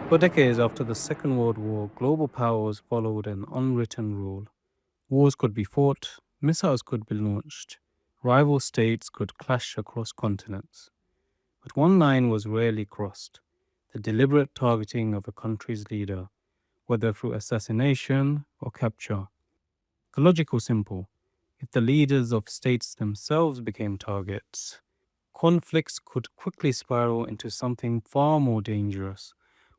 For decades after the Second World War, global powers followed an unwritten rule. Wars could be fought, missiles could be launched, rival states could clash across continents. But one line was rarely crossed: the deliberate targeting of a country's leader, whether through assassination or capture. The logic was simple: if the leaders of states themselves became targets, conflicts could quickly spiral into something far more dangerous: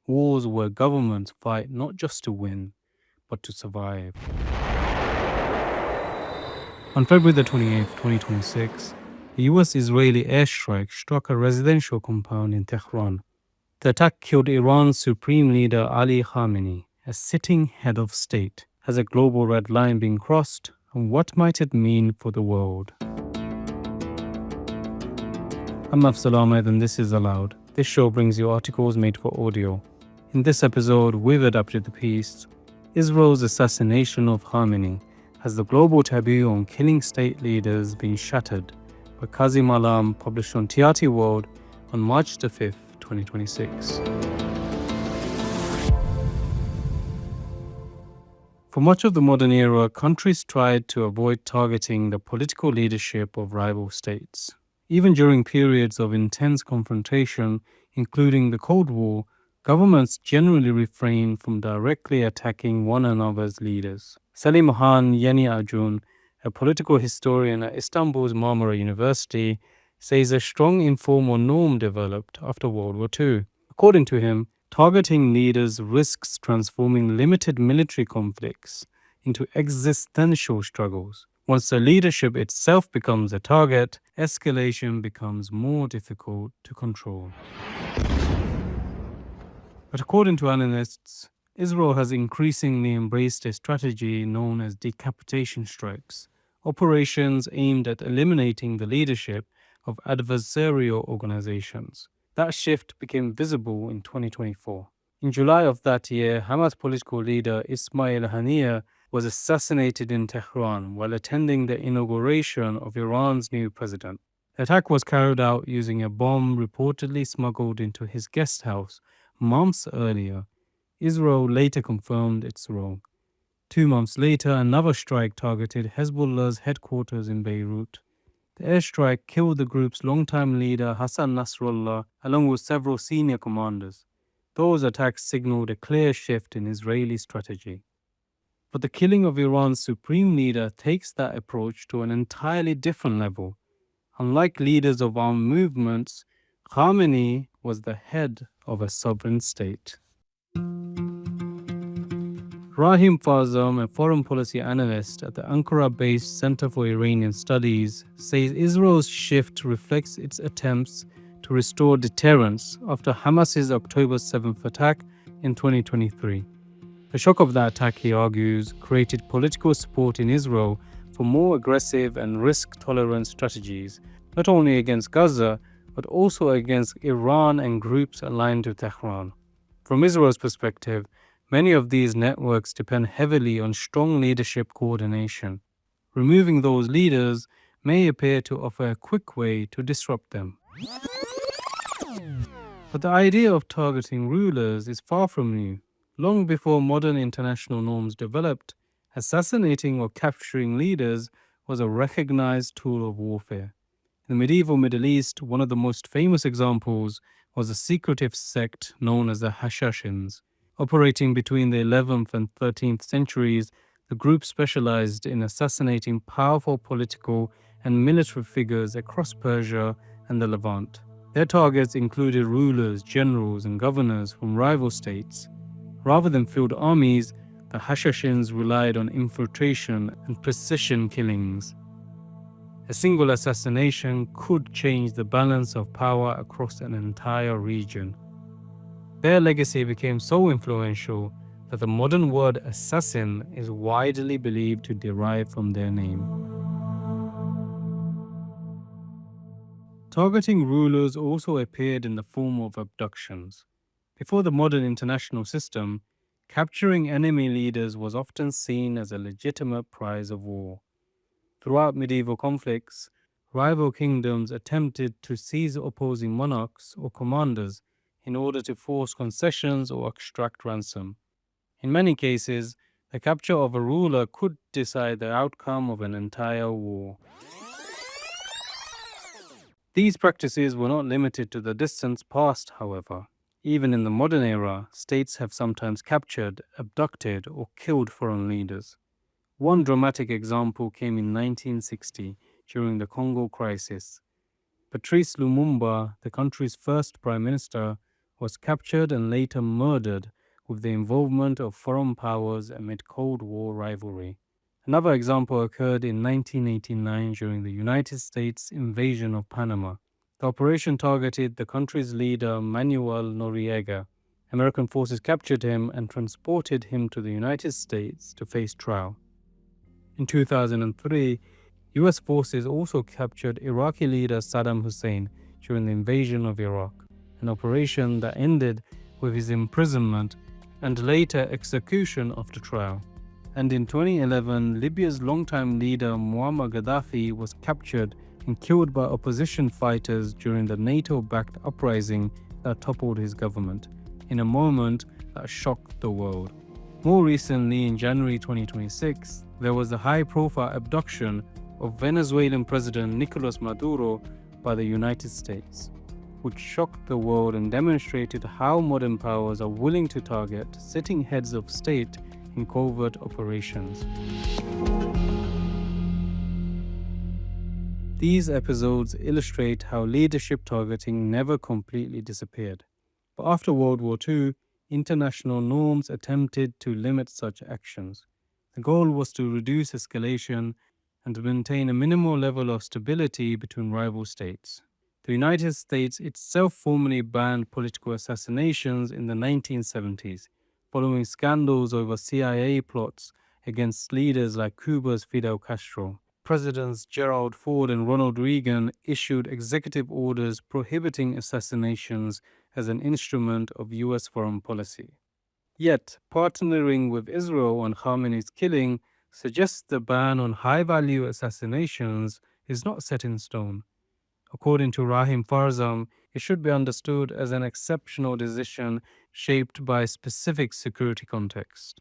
wars where governments fight not just to win, but to survive. On February the 28th, 2026, a US Israeli airstrike struck a residential compound in Tehran. The attack killed Iran's supreme leader Ali Khamenei, a sitting head of state. Has a global red line been crossed, and what might it mean for the world? I'm Afzal Ahmed, and this is Aloud. This show brings you articles made for audio. In this episode, we've adapted the piece Israel's Assassination of Khamenei. Has the global taboo on killing state leaders been shattered? By Kazim Alam, published on TRT World on March the 5th, 2026. For much of the modern era, countries tried to avoid targeting the political leadership of rival states. Even during periods of intense confrontation, including the Cold War, governments generally refrained from directly attacking one another's leaders. Selim Yeni Arjun, a political historian at Istanbul's Marmara University, says a strong informal norm developed after World War II. According to him, targeting leaders risks transforming limited military conflicts into existential struggles. Once the leadership itself becomes a target, escalation becomes more difficult to control. But according to analysts, Israel has increasingly embraced a strategy known as decapitation strikes, operations aimed at eliminating the leadership of adversarial organizations. That shift became visible in 2024. In July of that year, Hamas political leader Ismail Haniyeh was assassinated in Tehran while attending the inauguration of Iran's new president. The attack was carried out using a bomb reportedly smuggled into his guest house months earlier. Israel later confirmed its role. 2 months later, another strike targeted Hezbollah's headquarters in Beirut. The airstrike killed the group's longtime leader Hassan Nasrallah along with several senior commanders. Those attacks signaled a clear shift in Israeli strategy. But the killing of Iran's supreme leader takes that approach to an entirely different level. Unlike leaders of armed movements, Khamenei was the head of a sovereign state. Rahim Farzam, a foreign policy analyst at the Ankara-based Center for Iranian Studies, says Israel's shift reflects its attempts to restore deterrence after Hamas's October 7th attack in 2023. The shock of that attack, he argues, created political support in Israel for more aggressive and risk-tolerant strategies, not only against Gaza, but also against Iran and groups aligned to Tehran. From Israel's perspective, many of these networks depend heavily on strong leadership coordination. Removing those leaders may appear to offer a quick way to disrupt them. But the idea of targeting rulers is far from new. Long before modern international norms developed, assassinating or capturing leaders was a recognized tool of warfare. In the medieval Middle East, one of the most famous examples was a secretive sect known as the Hashashins. Operating between the 11th and 13th centuries, the group specialized in assassinating powerful political and military figures across Persia and the Levant. Their targets included rulers, generals, and governors from rival states. Rather than field armies, the Hashashins relied on infiltration and precision killings. A single assassination could change the balance of power across an entire region. Their legacy became so influential that the modern word assassin is widely believed to derive from their name. Targeting rulers also appeared in the form of abductions. Before the modern international system, capturing enemy leaders was often seen as a legitimate prize of war. Throughout medieval conflicts, rival kingdoms attempted to seize opposing monarchs or commanders in order to force concessions or extract ransom. In many cases, the capture of a ruler could decide the outcome of an entire war. These practices were not limited to the distant past, however. Even in the modern era, states have sometimes captured, abducted, or killed foreign leaders. One dramatic example came in 1960 during the Congo crisis. Patrice Lumumba, the country's first prime minister, was captured and later murdered with the involvement of foreign powers amid Cold War rivalry. Another example occurred in 1989 during the United States invasion of Panama. The operation targeted the country's leader, Manuel Noriega. American forces captured him and transported him to the United States to face trial. In 2003, US forces also captured Iraqi leader Saddam Hussein during the invasion of Iraq, an operation that ended with his imprisonment and later execution after trial. And in 2011, Libya's longtime leader Muammar Gaddafi was captured and killed by opposition fighters during the NATO-backed uprising that toppled his government, in a moment that shocked the world. More recently, in January 2026, there was a high-profile abduction of Venezuelan President Nicolas Maduro by the United States, which shocked the world and demonstrated how modern powers are willing to target sitting heads of state in covert operations. These episodes illustrate how leadership targeting never completely disappeared. But after World War II, international norms attempted to limit such actions. The goal was to reduce escalation and to maintain a minimal level of stability between rival states. The United States itself formally banned political assassinations in the 1970s, following scandals over CIA plots against leaders like Cuba's Fidel Castro. Presidents Gerald Ford and Ronald Reagan issued executive orders prohibiting assassinations as an instrument of US foreign policy. Yet, partnering with Israel on Khamenei's killing suggests the ban on high-value assassinations is not set in stone. According to Rahim Farzam, it should be understood as an exceptional decision shaped by a specific security context.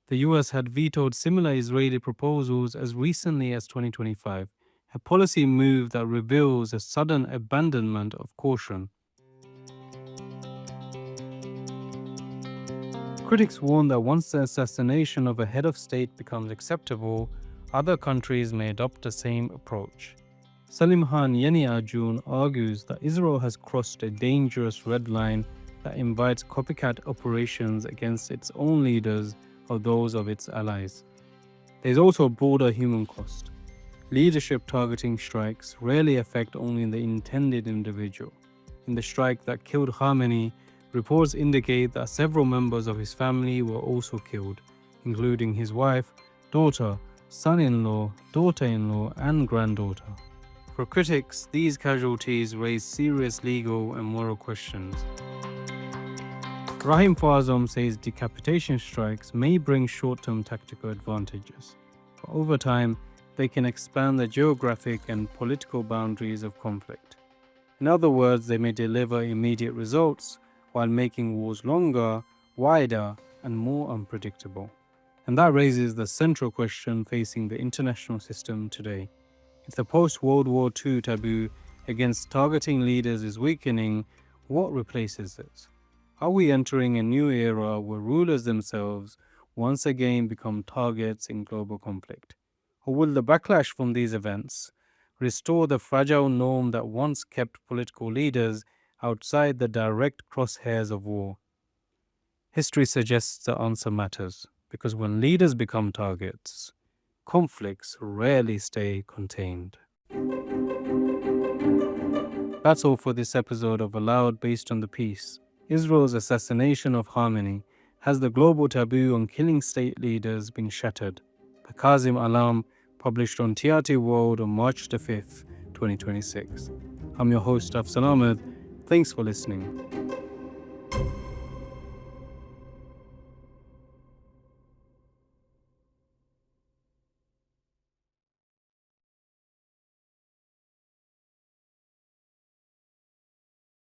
The US had vetoed similar Israeli proposals as recently as 2025, a policy move that reveals a sudden abandonment of caution. Critics warn that once the assassination of a head of state becomes acceptable, other countries may adopt the same approach. Selim Yeni Arjun argues that Israel has crossed a dangerous red line that invites copycat operations against its own leaders or those of its allies. There is also a broader human cost. Leadership targeting strikes rarely affect only the intended individual. In the strike that killed Khamenei, reports indicate that several members of his family were also killed, including his wife, daughter, son-in-law, daughter-in-law, and granddaughter. For critics, these casualties raise serious legal and moral questions. Rahim Farzam says decapitation strikes may bring short-term tactical advantages, but over time, they can expand the geographic and political boundaries of conflict. In other words, they may deliver immediate results while making wars longer, wider, and more unpredictable. And that raises the central question facing the international system today. If the post-World War II taboo against targeting leaders is weakening, what replaces it? Are we entering a new era where rulers themselves once again become targets in global conflict? Or will the backlash from these events restore the fragile norm that once kept political leaders outside the direct crosshairs of war? History suggests the answer matters, because when leaders become targets, conflicts rarely stay contained. That's all for this episode of Aloud based on the piece. Israel's assassination of Khamenei. Has the global taboo on killing state leaders been shattered? By Kazim Alam, published on TRT World on March the 5th, 2026. I'm your host, Afzal Ahmed. Thanks for listening.